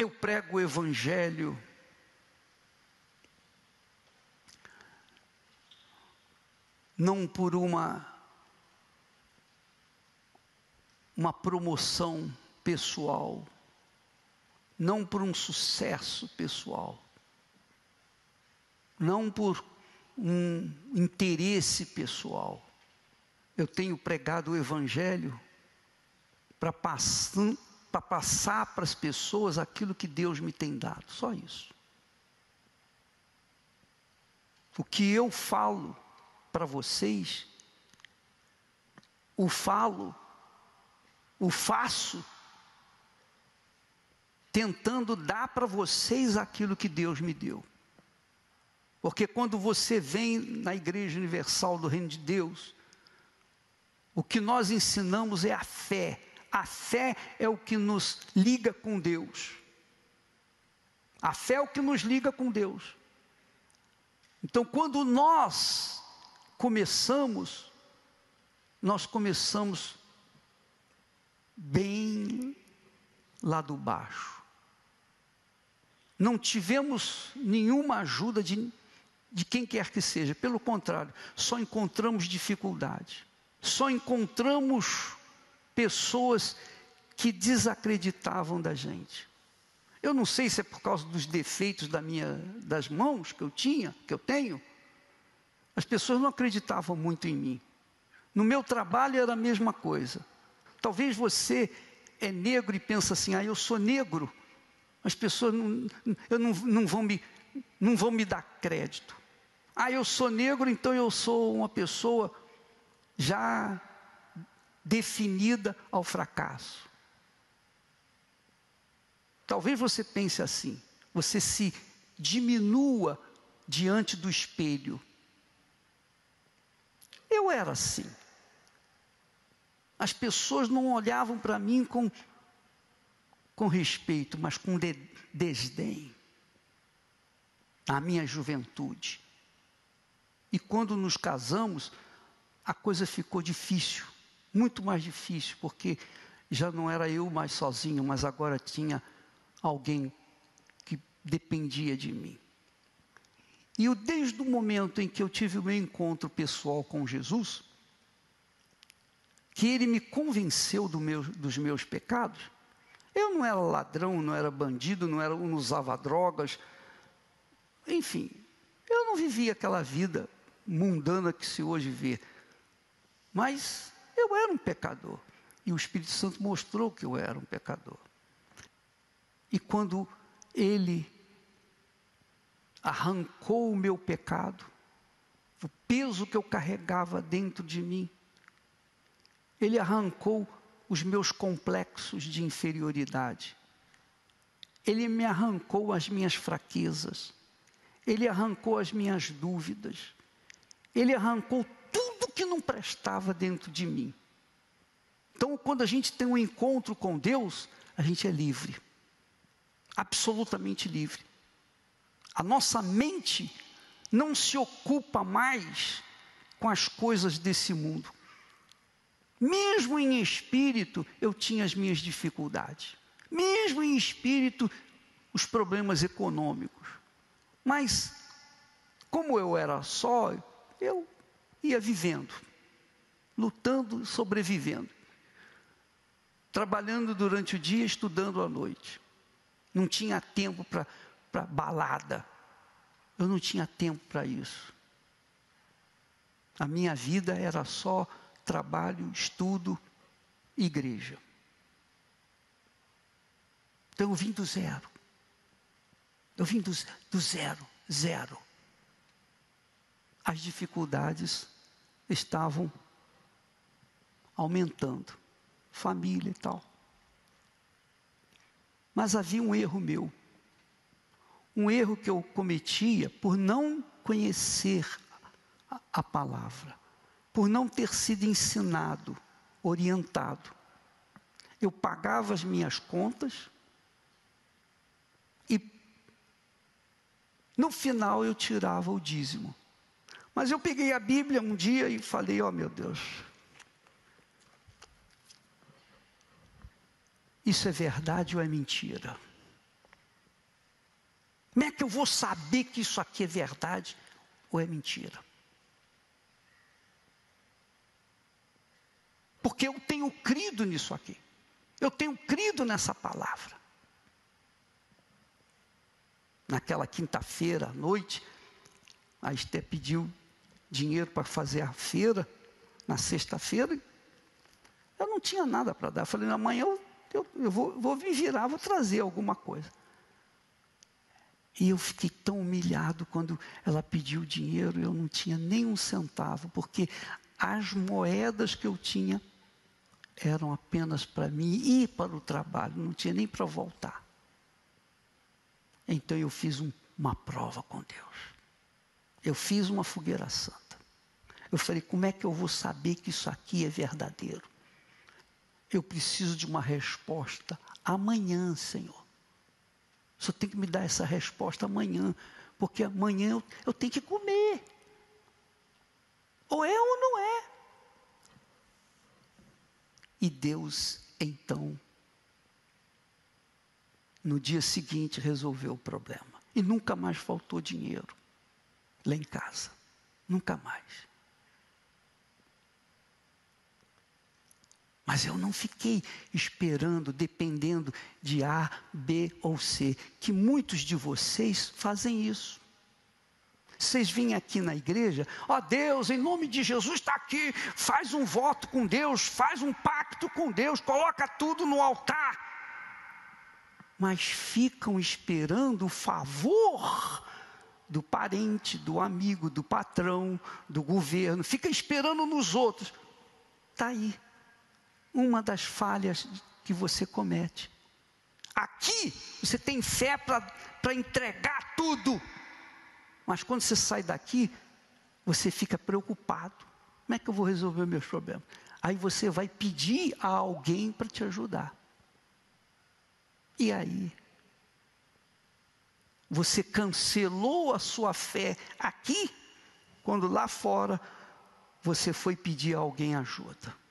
Eu prego o Evangelho não por uma promoção pessoal, não por um sucesso pessoal, não por um interesse pessoal. Eu tenho pregado o Evangelho para passar para as pessoas aquilo que Deus me tem dado, só isso. O que eu falo para vocês, o faço, tentando dar para vocês aquilo que Deus me deu. Porque quando você vem na Igreja Universal do Reino de Deus, o que nós ensinamos é a fé. A fé é o que nos liga com Deus. A fé é o que nos liga com Deus. Então, quando nós começamos bem lá do baixo. Não tivemos nenhuma ajuda de quem quer que seja. Pelo contrário, só encontramos dificuldade. Só encontramos pessoas que desacreditavam da gente. Eu não sei se é por causa dos defeitos das mãos que eu tenho. As pessoas não acreditavam muito em mim. No meu trabalho era a mesma coisa. Talvez você é negro e pensa assim, eu sou negro. As pessoas não vão me dar crédito. Eu sou negro, então eu sou uma pessoa já definida ao fracasso. Talvez você pense assim, você se diminua diante do espelho. Eu era assim. As pessoas não olhavam para mim com respeito, mas com desdém. Na minha juventude. E quando nos casamos, a coisa ficou difícil, muito mais difícil, porque já não era eu mais sozinho, mas agora tinha alguém que dependia de mim. E desde o momento em que eu tive o meu encontro pessoal com Jesus, que Ele me convenceu dos meus pecados, eu não era ladrão, não era bandido, não usava drogas, enfim, eu não vivia aquela vida mundana que se hoje vê, mas eu era um pecador, e o Espírito Santo mostrou que eu era um pecador. E quando Ele arrancou o meu pecado, o peso que eu carregava dentro de mim, Ele arrancou os meus complexos de inferioridade, Ele me arrancou as minhas fraquezas, Ele arrancou as minhas dúvidas, Ele arrancou tudo que não prestava dentro de mim. Então, quando a gente tem um encontro com Deus, a gente é livre, absolutamente livre. A nossa mente não se ocupa mais com as coisas desse mundo. Mesmo em espírito, eu tinha as minhas dificuldades. Mesmo em espírito, os problemas econômicos. Mas, como eu era só, eu ia vivendo, lutando, sobrevivendo. Trabalhando durante o dia, estudando à noite. Não tinha tempo para balada. Eu não tinha tempo para isso. A minha vida era só trabalho, estudo, igreja. Então eu vim do zero. Eu vim do zero. As dificuldades estavam aumentando. Família e tal. Mas havia um erro meu. Um erro que eu cometia por não conhecer a palavra. Por não ter sido ensinado, orientado. Eu pagava as minhas contas e no final eu tirava o dízimo. Mas eu peguei a Bíblia um dia e falei, meu Deus, isso é verdade ou é mentira? Como é que eu vou saber que isso aqui é verdade ou é mentira? Porque eu tenho crido nisso aqui. Eu tenho crido nessa palavra. Naquela quinta-feira à noite, a Esther pediu dinheiro para fazer a feira. Na sexta-feira, eu não tinha nada para dar. Eu falei, amanhã eu vou me virar, vou trazer alguma coisa. E eu fiquei tão humilhado quando ela pediu dinheiro, eu não tinha nem um centavo, porque as moedas que eu tinha eram apenas para mim ir para o trabalho, não tinha nem para voltar. Então eu fiz uma prova com Deus. Eu fiz uma fogueira santa. Eu falei, como é que eu vou saber que isso aqui é verdadeiro? Eu preciso de uma resposta amanhã, Senhor. O Senhor tem que me dar essa resposta amanhã, porque amanhã eu tenho que comer. Ou é ou não é. E Deus, então, no dia seguinte, resolveu o problema. E nunca mais faltou dinheiro lá em casa. Nunca mais. Mas eu não fiquei esperando, dependendo de A, B ou C, que muitos de vocês fazem isso. Vocês vêm aqui na igreja, ó Deus, em nome de Jesus está aqui, faz um voto com Deus, faz um pacto com Deus, coloca tudo no altar. Mas ficam esperando o favor do parente, do amigo, do patrão, do governo, fica esperando nos outros. Está aí. Uma das falhas que você comete. Aqui, você tem fé para entregar tudo. Mas quando você sai daqui, você fica preocupado. Como é que eu vou resolver meus problemas? Aí você vai pedir a alguém para te ajudar. E aí? Você cancelou a sua fé aqui, quando lá fora você foi pedir a alguém ajuda.